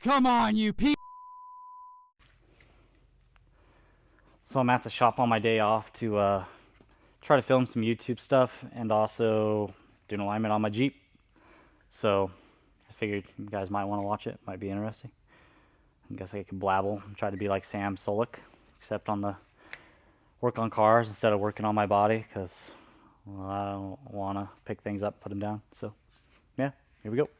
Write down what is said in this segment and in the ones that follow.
Come on, you pe- So I'm at the shop on my day off to try to film some YouTube stuff and also do an alignment on my Jeep. So I figured you guys might want to watch it. Might be interesting. I guess I could blabble and try to be like Sam Solik, except on the work on cars instead of working on my body, because I don't want to pick things up, put them down. So yeah, here we go.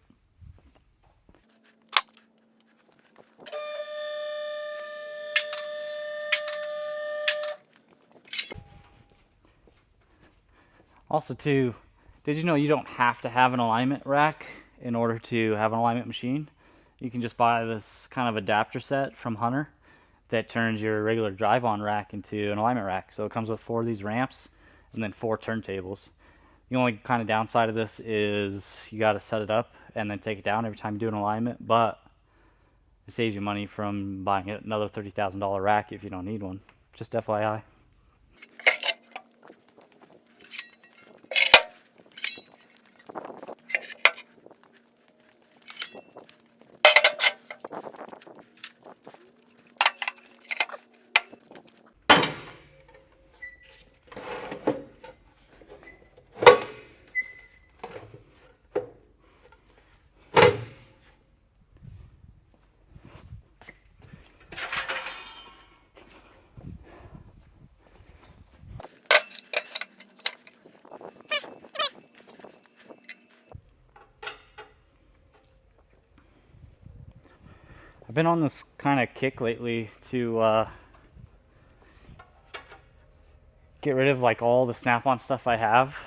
Also too, did you know you don't have to have an alignment rack in order to have an alignment machine? You can just buy this kind of adapter set from Hunter that turns your regular drive-on rack into an alignment rack. So it comes with 4 of these ramps and then 4 turntables. The only kind of downside of this is you got to set it up and then take it down every time you do an alignment, but it saves you money from buying another $30,000 rack if you don't need one. Just FYI. I've been on this kind of kick lately to get rid of like all the Snap-on stuff I have.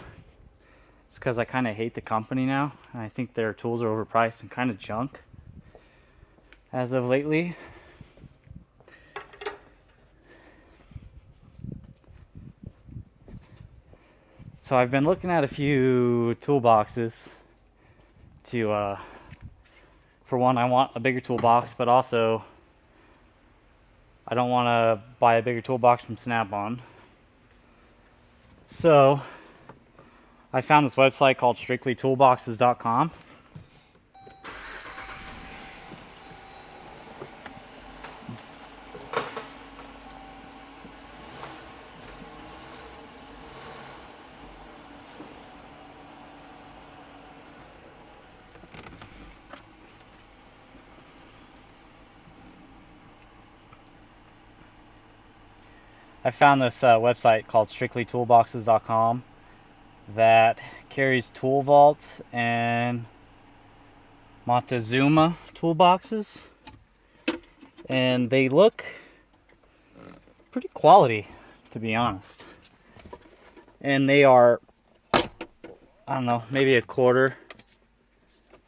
It's because I kind of hate the company now. And I think their tools are overpriced and kind of junk as of lately. So I've been looking at a few toolboxes to, for one, I want a bigger toolbox, but also I don't want to buy a bigger toolbox from Snap-on. So I found this website called strictlytoolboxes.com. I found this website called strictlytoolboxes.com that carries Tool Vault and Montezuma toolboxes, and they look pretty quality, to be honest. And they are, I don't know, maybe a quarter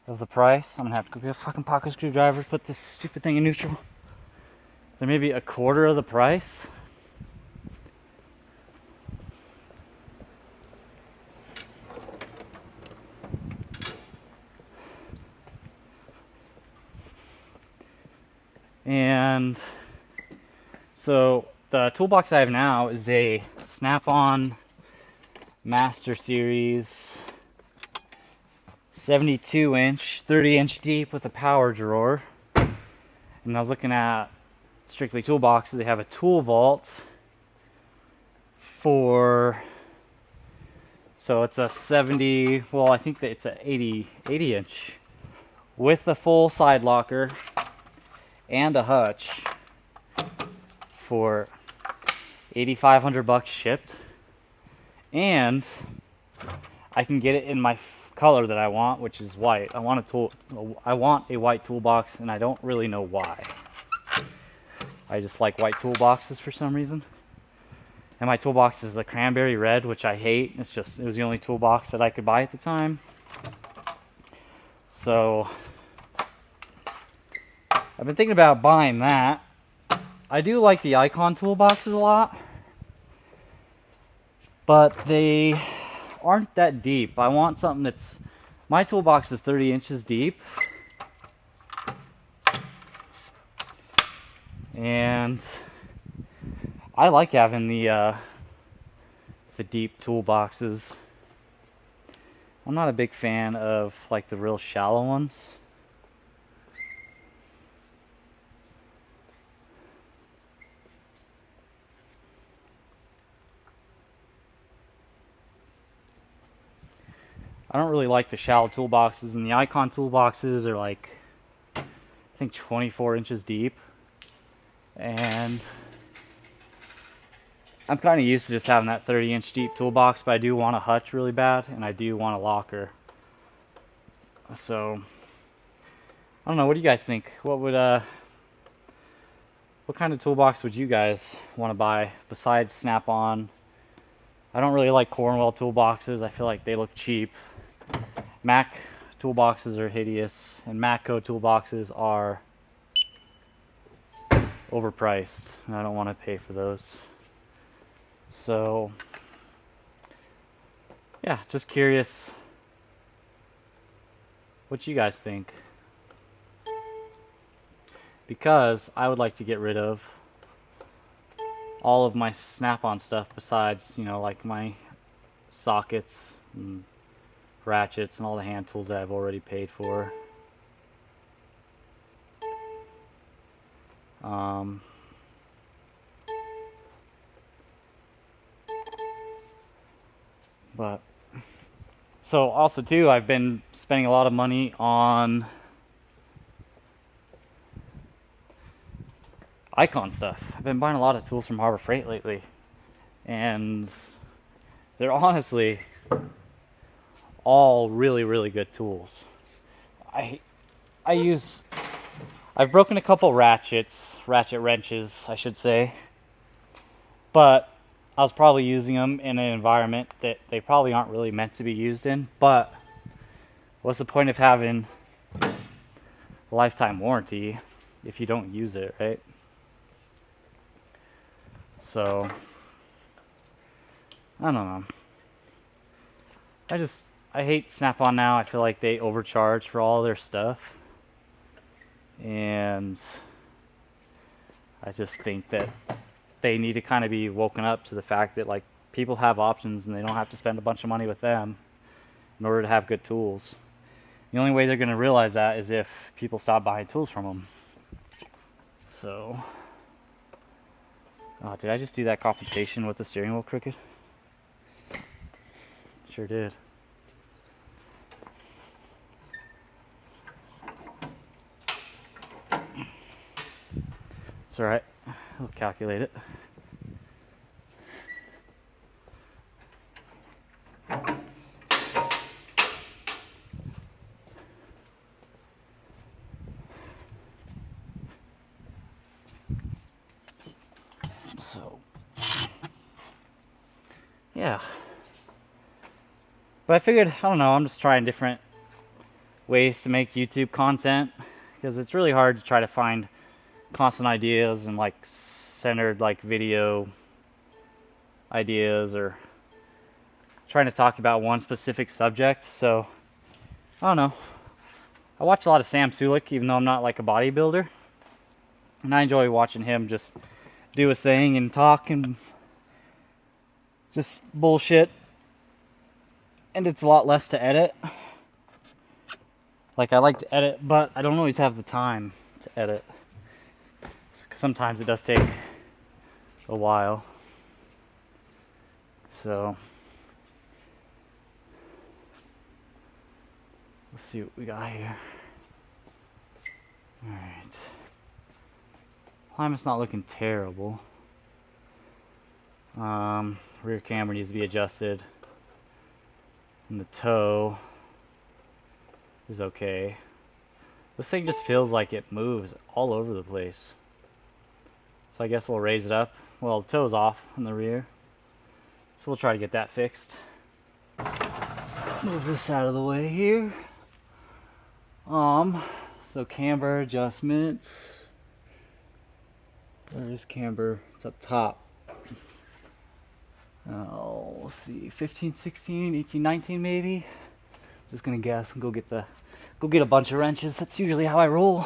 of the price. I'm gonna have to go get a fucking pocket screwdriver, put this stupid thing in neutral. They're maybe a quarter of the price. And so the toolbox I have now is a Snap-on Master Series 72-inch, 30-inch deep with a power drawer. And I was looking at Strictly Toolboxes. They have a tool vault for, so it's a 70, well, I think that it's an 80 inch with a full side locker and a hutch for $8,500 shipped. And I can get it in my color that I want, which is white. I want a white toolbox, and I don't really know why. I just like white toolboxes for some reason. And my toolbox is a cranberry red, which I hate. It was the only toolbox that I could buy at the time. So I've been thinking about buying that. I do like the Icon toolboxes a lot, but they aren't that deep. I want something that's, my toolbox is 30 inches deep, and I like having the deep toolboxes. I'm not a big fan of like the real shallow ones. I don't really like the shallow toolboxes, and the Icon toolboxes are like, I think 24 inches deep. And I'm kind of used to just having that 30-inch deep toolbox, but I do want a hutch really bad, and I do want a locker. So, I don't know, what do you guys think? What kind of toolbox would you guys want to buy besides Snap-on? I don't really like Cornwell toolboxes. I feel like they look cheap. Mac toolboxes are hideous, and Matco toolboxes are overpriced, and I don't want to pay for those. So, yeah, just curious what you guys think. Because I would like to get rid of all of my Snap-on stuff besides, you know, like my sockets and ratchets and all the hand tools that I've already paid for. But so also too, I've been spending a lot of money on Icon stuff. I've been buying a lot of tools from Harbor Freight lately, and they're honestly all really, really good tools. I've broken a couple ratchet wrenches, I should say, but I was probably using them in an environment that they probably aren't really meant to be used in. But what's the point of having a lifetime warranty if you don't use it, right? So, I don't know. I hate Snap-on now. I feel like they overcharge for all their stuff. And I just think that they need to kind of be woken up to the fact that, like, people have options and they don't have to spend a bunch of money with them in order to have good tools. The only way they're going to realize that is if people stop buying tools from them. So, oh, did I just do that compensation with the steering wheel crooked? Sure did. It's alright. I'll calculate it. So, yeah. But I figured, I don't know, I'm just trying different ways to make YouTube content, because it's really hard to try to find constant ideas and like centered like video ideas, or trying to talk about one specific subject. So I don't know, I watch a lot of Sam Sulek, even though I'm not like a bodybuilder, and I enjoy watching him just do his thing and talk and just bullshit, and it's a lot less to edit. Like, I like to edit, but I don't always have the time to edit. Sometimes it does take a while. So, let's see what we got here. Alright. Alignment's not looking terrible. Rear camber needs to be adjusted. And the toe is okay. This thing just feels like it moves all over the place. So I guess we'll raise it up. Well, the toe's off in the rear, so we'll try to get that fixed. Move this out of the way here. So camber adjustments. Where is camber? It's up top. Oh, let's see, 15, 16, 18, 19 maybe. Just gonna guess and go get a bunch of wrenches. That's usually how I roll.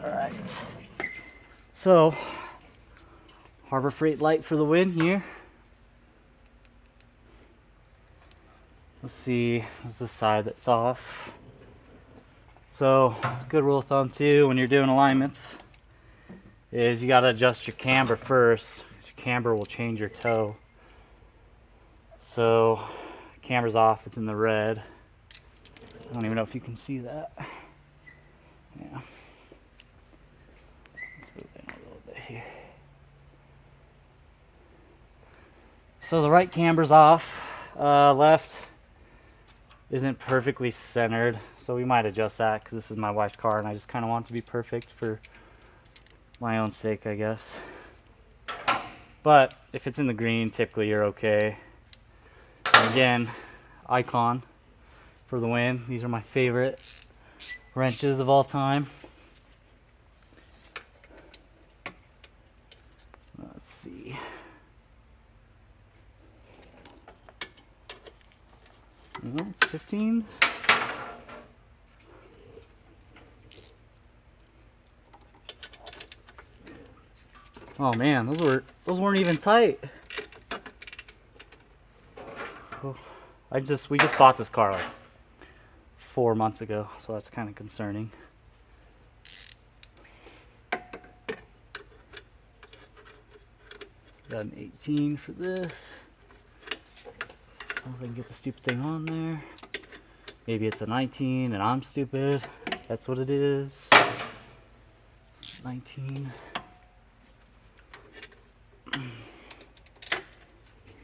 Alright. So, Harbor Freight light for the win here. Let's see, there's the side that's off. So, good rule of thumb too when you're doing alignments is you gotta adjust your camber first, because your camber will change your toe. So camera's off, it's in the red. I don't even know if you can see that. Yeah. Let's move in a little bit here. So the right camber's off. Left isn't perfectly centered, so we might adjust that because this is my wife's car and I just kind of want it to be perfect for my own sake, I guess. But if it's in the green, typically you're okay. And again, Icon for the win. These are my favorite wrenches of all time. Let's see. No, it's 15. Oh man, those weren't even tight. We just bought this car like 4 months ago, so that's kind of concerning. Got an 18 for this. As long as I can get the stupid thing on there. Maybe it's a 19 and I'm stupid. That's what it is. 19.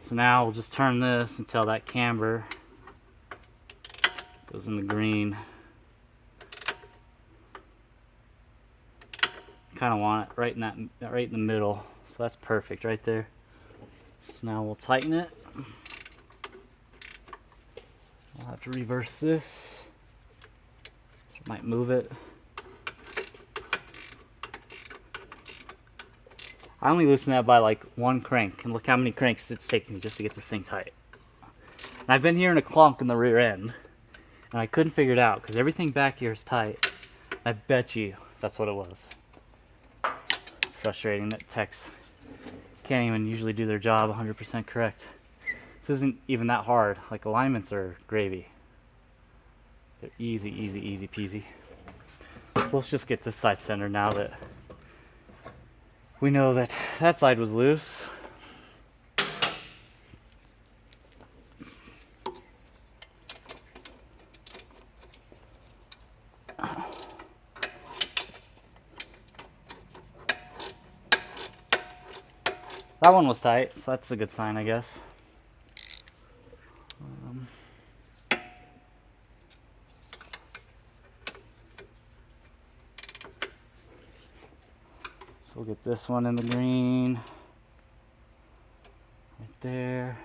So now we'll just turn this until that camber goes in the green. Kind of want it right in the middle. So that's perfect right there. So now we'll tighten it. I'll have to reverse this. So I might move it. I only loosened that by like one crank, and look how many cranks it's taken me just to get this thing tight. And I've been hearing a clunk in the rear end, and I couldn't figure it out because everything back here is tight. I bet you that's what it was. It's frustrating that techs can't even usually do their job 100% correct. This isn't even that hard. Like, alignments are gravy. They're easy, easy, easy peasy. So let's just get this side centered now that we know that that side was loose. That one was tight, so that's a good sign, I guess. So we'll get this one in the green. Right there.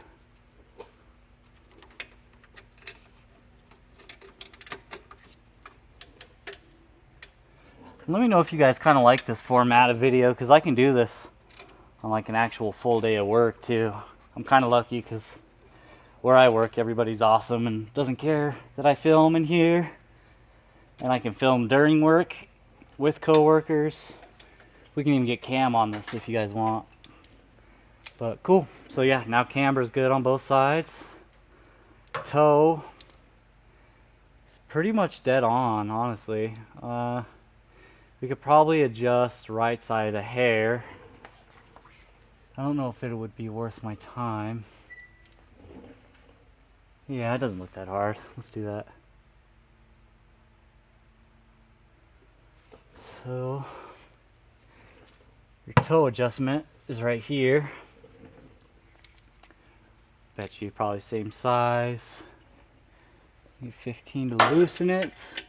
Let me know if you guys kind of like this format of video, because I can do this on like an actual full day of work too. I'm kind of lucky because where I work, everybody's awesome and doesn't care that I film in here. And I can film during work with coworkers. We can even get cam on this if you guys want. But cool. So yeah, now camber's good on both sides. Toe is pretty much dead on, honestly. We could probably adjust right side a hair. I don't know if it would be worth my time. Yeah, it doesn't look that hard. Let's do that. So your toe adjustment is right here. Bet you probably same size. Need 15 to loosen it.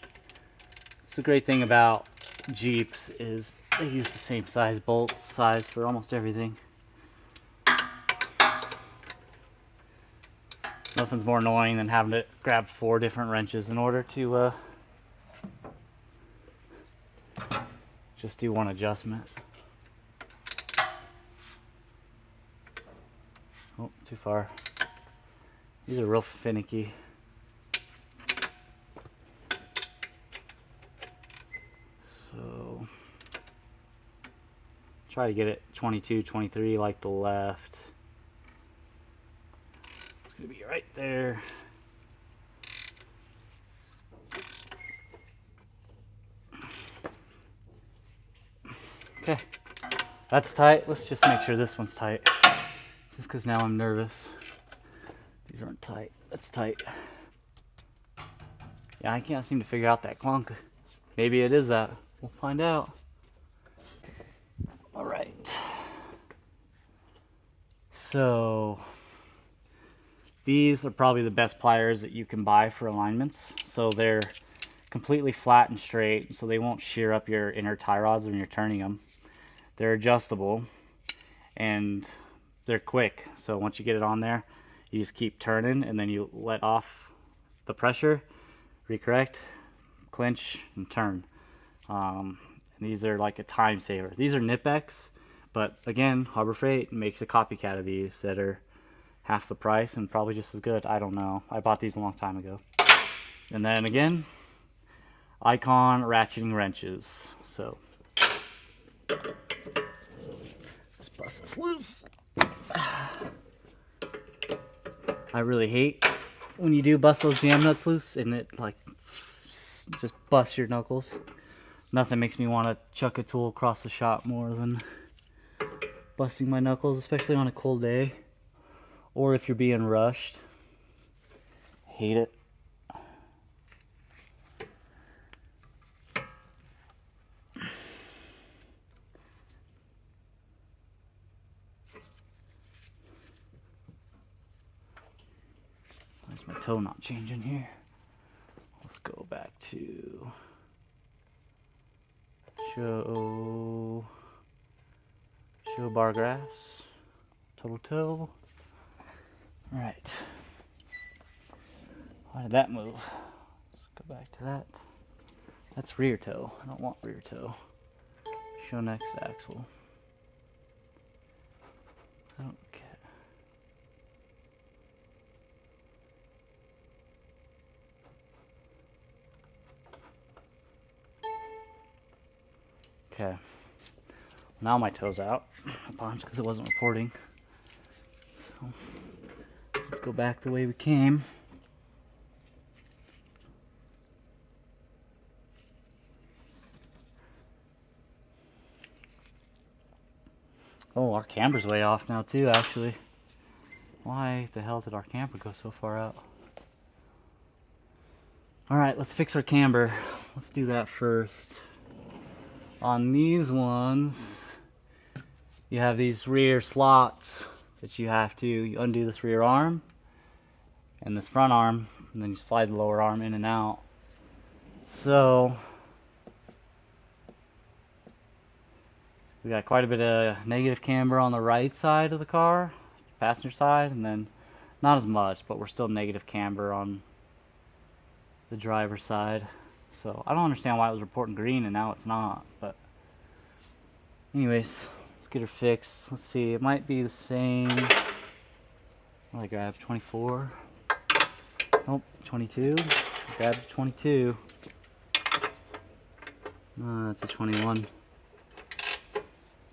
It's the great thing about Jeeps is they use the same size bolt size for almost everything. Nothing's more annoying than having to grab 4 different wrenches in order to just do one adjustment. Oh, too far. These are real finicky. So try to get it 22, 23 like the left. It's gonna be right there. Okay, that's tight. Let's just make sure this one's tight. Just because now I'm nervous These aren't tight. That's tight. Yeah, I can't seem to figure out that clunk. Maybe it is that. We'll find out. All right. So these are probably the best pliers that you can buy for alignments. So they're completely flat and straight, so they won't shear up your inner tie rods when you're turning them. They're adjustable and they're quick. So once you get it on there, you just keep turning and then you let off the pressure, recorrect, clinch, and turn. And these are like a time saver. These are Knipex, but again, Harbor Freight makes a copycat of these that are half the price and probably just as good. I don't know. I bought these a long time ago. And then again, Icon ratcheting wrenches. So let's bust this loose. I really hate when you do bust those jam nuts loose and it like just busts your knuckles. Nothing makes me want to chuck a tool across the shop more than busting my knuckles, especially on a cold day or if you're being rushed. Hate it. Why's my toe not changing here? Let's go back to show bar graphs, total toe. All right. Why did that move? Let's go back to that. That's rear toe. I don't want rear toe. Show next axle. I don't care. Okay, now my toe's out a bunch because it wasn't reporting. So let's go back the way we came. Oh, our camber's way off now too, actually. Why the hell did our camber go so far out? All right, let's fix our camber. Let's do that first. On these ones, you have these rear slots that you have to, you undo this rear arm and this front arm, and then you slide the lower arm in and out. So we got quite a bit of negative camber on the right side of the car, passenger side, and then not as much, but we're still negative camber on the driver's side. So I don't understand why it was reporting green and now it's not, but anyways, let's get her fixed. Let's see, it might be the same. What did I grab? 24? Nope, 22. I grabbed 22. That's a 21.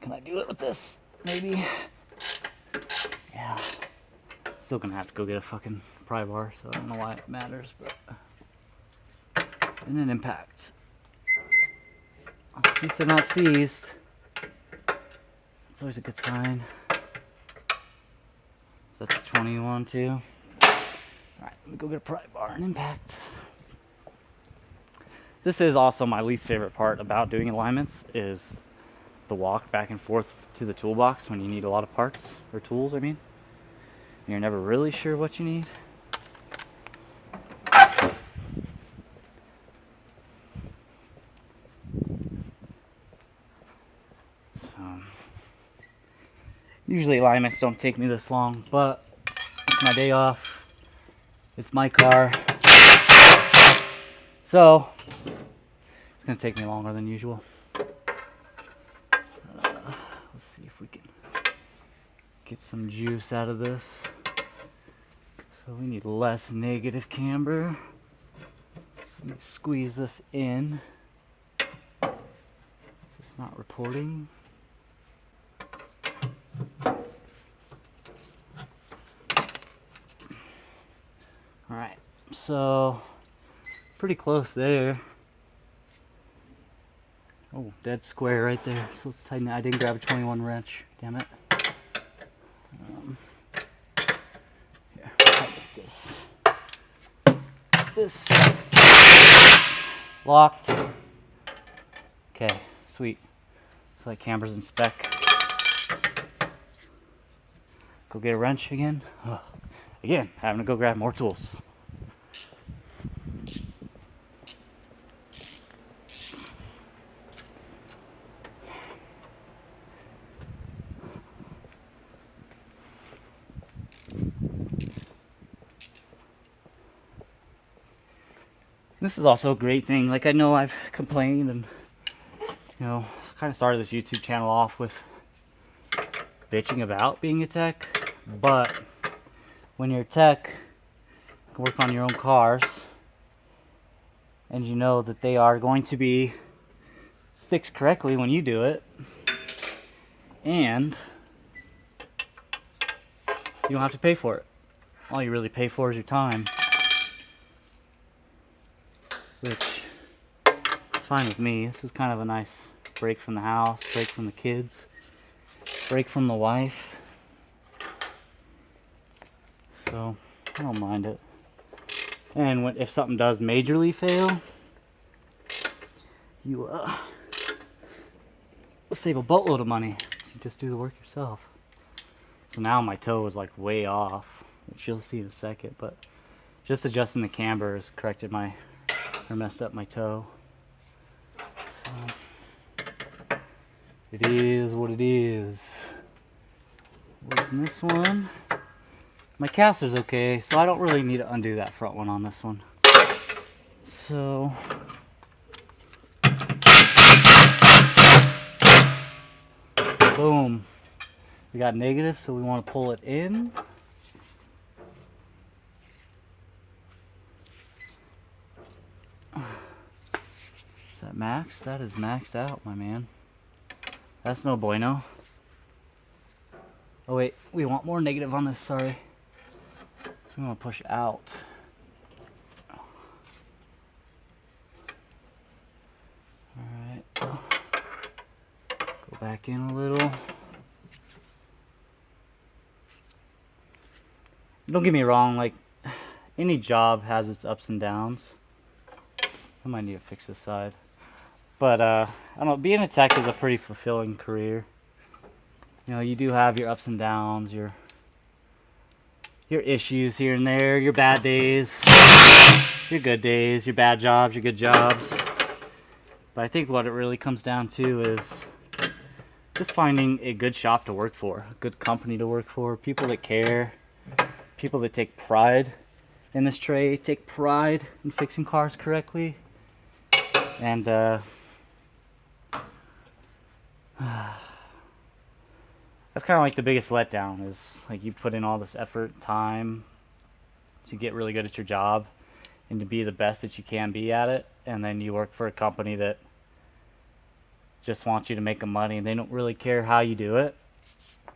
Can I do it with this? Maybe. Yeah. Still gonna have to go get a fucking pry bar, so I don't know why it matters, but. And an impact. At least they're not seized. That's always a good sign. So that's 21 too. Alright, let me go get a pry bar and impact. This is also my least favorite part about doing alignments, is the walk back and forth to the toolbox when you need a lot of parts, or tools I mean. And you're never really sure what you need. Usually alignments don't take me this long, but it's my day off. It's my car. So it's gonna take me longer than usual. Let's see if we can get some juice out of this. So we need less negative camber. So let me squeeze this in. Is this not reporting? Alright, so pretty close there. Oh, dead square right there. So let's tighten it. I didn't grab a 21 wrench. Damn it. Here, tighten it is this locked. Okay, sweet. So that camber's in spec. Go get a wrench again. Oh, again, having to go grab more tools. This is also a great thing. Like, I know I've complained and, you know, kind of started this YouTube channel off with bitching about being a tech, but when you're a tech, you can work on your own cars, and you know that they are going to be fixed correctly when you do it, and you don't have to pay for it. All you really pay for is your time, which is fine with me. This is kind of a nice break from the house, break from the kids, break from the wife. So I don't mind it. And if something does majorly fail, you save a boatload of money. You just do the work yourself. So now my toe is like way off, which you'll see in a second, but just adjusting the camber has corrected messed up my toe. So it is what it is. Wasn't this one? My caster's okay, so I don't really need to undo that front one on this one. So boom. We got negative, so we want to pull it in. Is that max? That is maxed out, my man. That's no bueno. Oh wait, we want more negative on this, sorry. So we want to push out. Alright. Go back in a little. Don't get me wrong, like, any job has its ups and downs. I might need to fix this side. But, I don't know, being a tech is a pretty fulfilling career. You know, you do have your ups and downs, your issues here and there, your bad days, your good days, your bad jobs, your good jobs. But I think what it really comes down to is just finding a good shop to work for, a good company to work for, people that care, people that take pride in this trade, take pride in fixing cars correctly. And that's kind of like the biggest letdown, is like you put in all this effort, time to get really good at your job and to be the best that you can be at it, and then you work for a company that just wants you to make them money and they don't really care how you do it.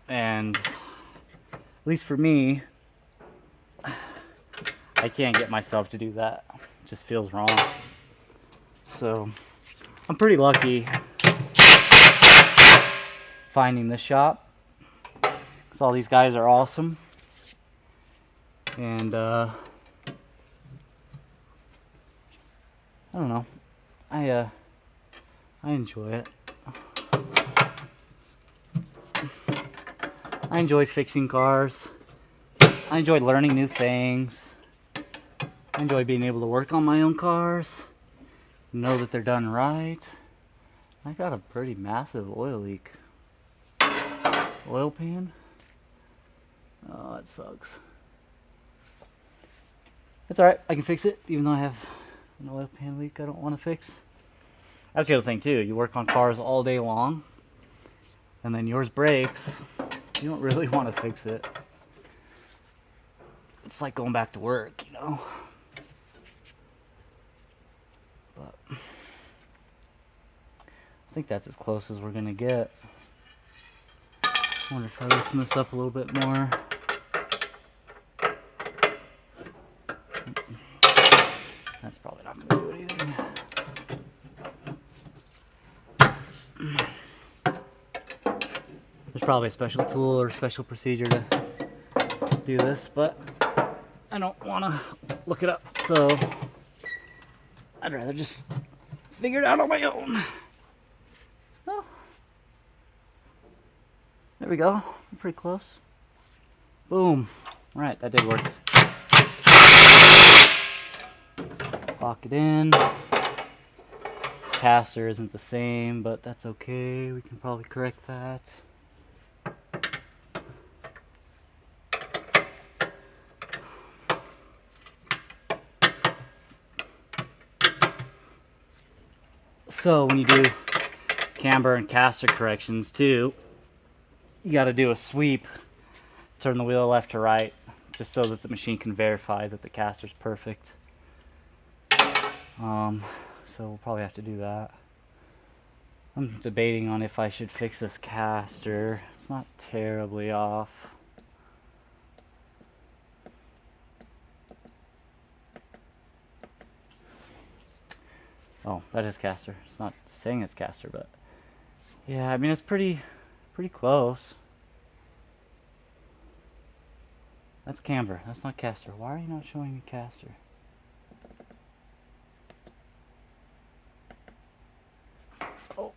And at least for me, I can't get myself to do that. It just feels wrong. So I'm pretty lucky finding this shop, because all these guys are awesome, and I don't know, I enjoy it. I enjoy fixing cars. I enjoy learning new things. I enjoy being able to work on my own cars, know that they're done right. I got a pretty massive oil leak. Oil pan? Oh, that sucks. It's alright, I can fix it, even though I have an oil pan leak I don't want to fix. That's the other thing too, you work on cars all day long, and then yours breaks, you don't really want to fix it. It's like going back to work, you know? But I think that's as close as we're gonna get. I wonder if I loosen this up a little bit more. That's probably not gonna do anything. There's probably a special tool or special procedure to do this, but I I don't want to look it up, so I'd rather just figure it out on my own. Oh. There we go. I'm pretty close. Boom. All right, that did work. Lock it in. Caster isn't the same, but that's okay. We can probably correct that. So when you do camber and caster corrections too, you got to do a sweep, turn the wheel left to right, just so that the machine can verify that the caster's perfect. So we'll probably have to do that. I'm debating on if I should fix this caster. It's not terribly off. Oh, that is caster. It's not saying it's caster, but yeah, I mean it's pretty close. That's camber. That's not caster. Why are you not showing me caster? Oh,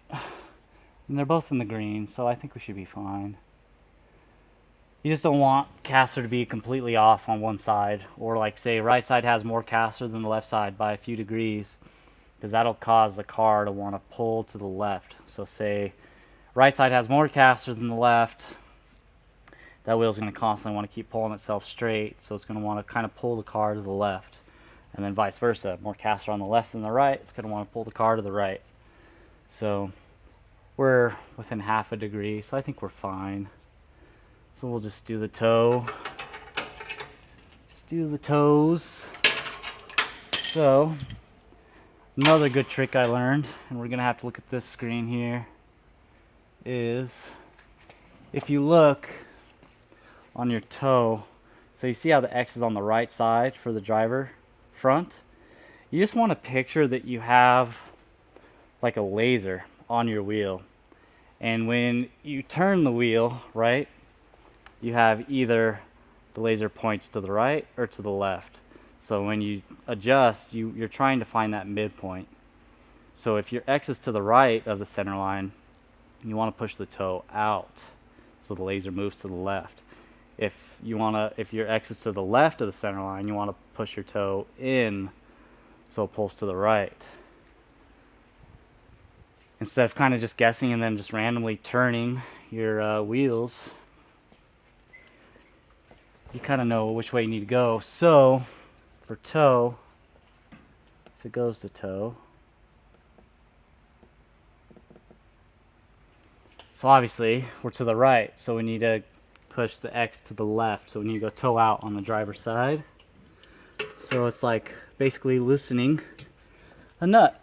and they're both in the green, so I think we should be fine. You just don't want caster to be completely off on one side, or like say right side has more caster than the left side by a few degrees, because that'll cause the car to want to pull to the left. So say right side has more caster than the left, that wheel's going to constantly want to keep pulling itself straight, so it's going to want to kind of pull the car to the left. And then vice versa, more caster on the left than the right, it's going to want to pull the car to the right. So we're within half a degree, so I think we're fine. So we'll just do the toe. Just do the toes. So another good trick I learned, and we're going to have to look at this screen here, is if you look on your toe, so you see how the X is on the right side for the driver front? You just want to picture that you have like a laser on your wheel, and when you turn the wheel, right, you have either the laser points to the right or to the left. So when you adjust, you're trying to find that midpoint. So if your X is to the right of the center line, you want to push the toe out so the laser moves to the left. If your X is to the left of the center line, you want to push your toe in so it pulls to the right. Instead of kind of just guessing and then just randomly turning your wheels, you kind of know which way you need to go. So for toe, if it goes to toe, so obviously we're to the right, so we need to push the X to the left, so we need to go toe out on the driver's side. So it's like basically loosening a nut.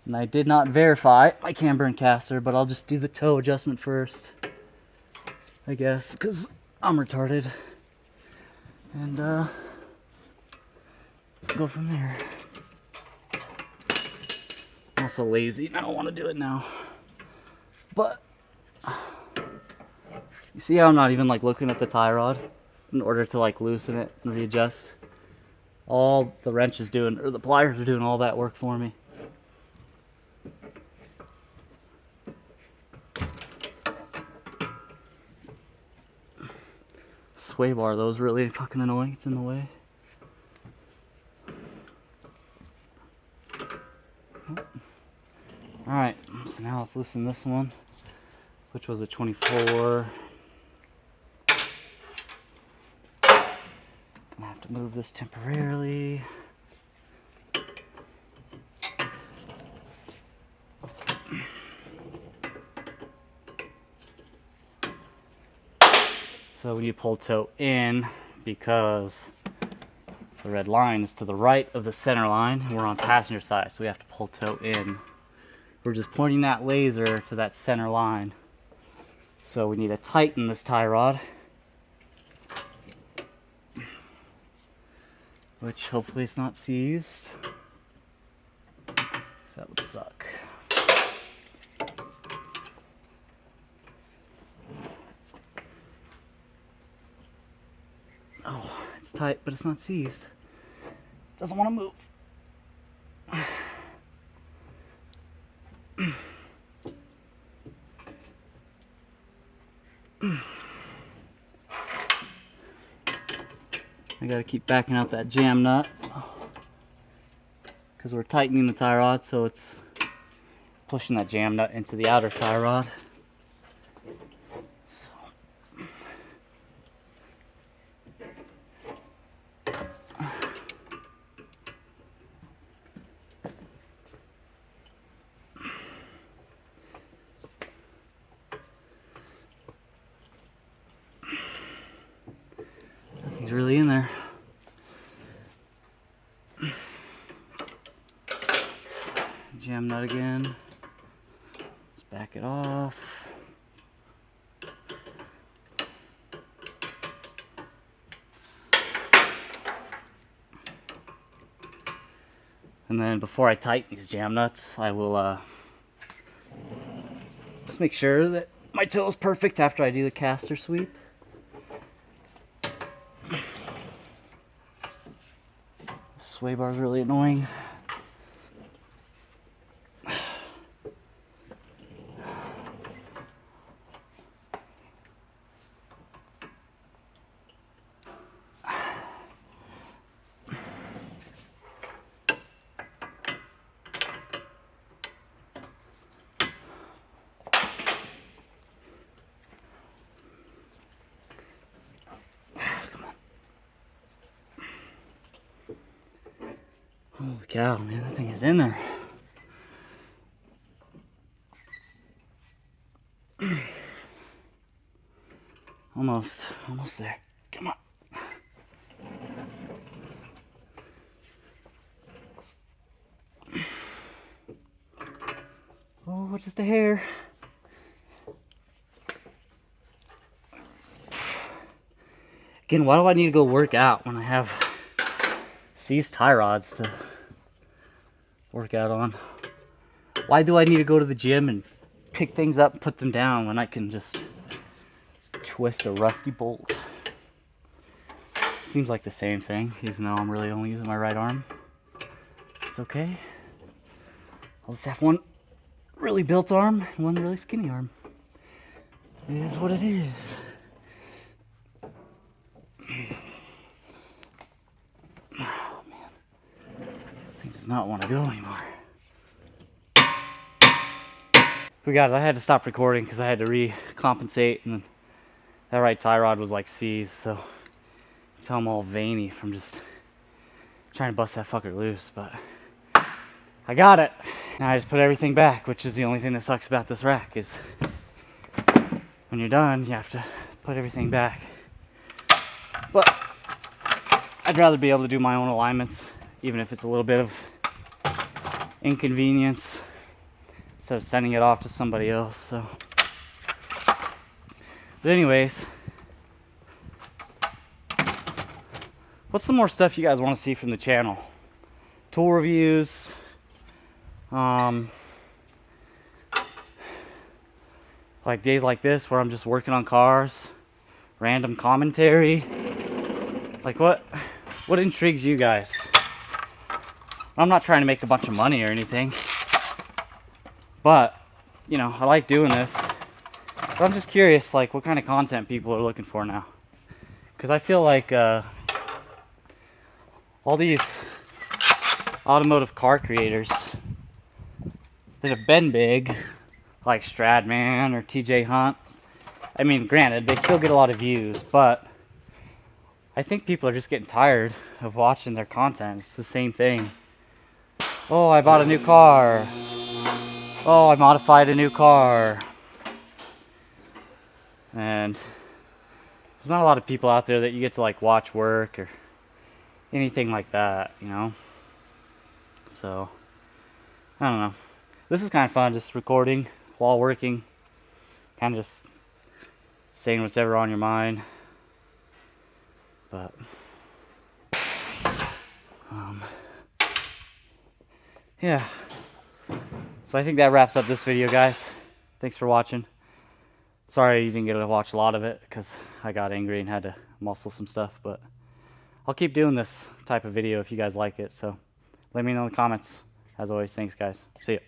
And I did not verify my camber and caster, but I'll just do the toe adjustment first, I guess, because I'm retarded. And go from there. I'm also lazy and I don't want to do it now. But you see how I'm not even like looking at the tie rod in order to like loosen it and readjust? All the wrench is doing, or the pliers are doing all that work for me. Sway bar though is really fucking annoying. It's in the way. Alright, so now let's loosen this one, which was a 24. I have to move this temporarily. So we need to pull toe in because the red line is to the right of the center line and we're on passenger side, so we have to pull toe in. We're just pointing that laser to that center line. So we need to tighten this tie rod, which hopefully it's not seized, so that would suck. tight, but it's not seized. It doesn't want to move. I gotta keep backing out that jam nut because we're tightening the tie rod, so it's pushing that jam nut into the outer tie rod. Nothing's really in there. Jam nut again. Let's back it off. And then before I tighten these jam nuts, I will just make sure that my toe is perfect after I do the caster sweep. The sway bar is really annoying. Holy cow, man, that thing is in there. Almost there. Come on. Oh, just a hair. Again, why do I need to go work out when I have seized tie rods to work out on? Why do I need to go to the gym and pick things up and put them down when I can just twist a rusty bolt? Seems like the same thing, even though I'm really only using my right arm. It's okay. I'll just have one really built arm and one really skinny arm. It is what it is. Oh man, thing does not want to go anymore. We got it. I had to stop recording because I had to recompensate, and that right tie rod was like seized, so tell I'm all veiny from just trying to bust that fucker loose, but I got it. Now I just put everything back, which is the only thing that sucks about this rack, is when you're done, you have to put everything back. But I'd rather be able to do my own alignments, even if it's a little bit of inconvenience, instead of sending it off to somebody else. So, but anyways, what's some more stuff you guys want to see from the channel? Tool reviews, like days like this where I'm just working on cars, random commentary. Like what intrigues you guys? I'm not trying to make a bunch of money or anything, but you know, I like doing this. But I'm just curious, like what kind of content people are looking for now, because I feel like all these automotive car creators that have been big, like Stradman or TJ Hunt, I mean, granted, they still get a lot of views, but I think people are just getting tired of watching their content. It's the same thing. Oh, I bought a new car. Oh, I modified a new car. And there's not a lot of people out there that you get to like watch work or anything like that, you know? So, I don't know. This is kind of fun, just recording while working. Kind of just saying whatever on your mind. But, yeah. So I think that wraps up this video, guys. Thanks for watching. Sorry you didn't get to watch a lot of it because I got angry and had to muscle some stuff, but I'll keep doing this type of video if you guys like it. So let me know in the comments. As always, thanks guys. See ya.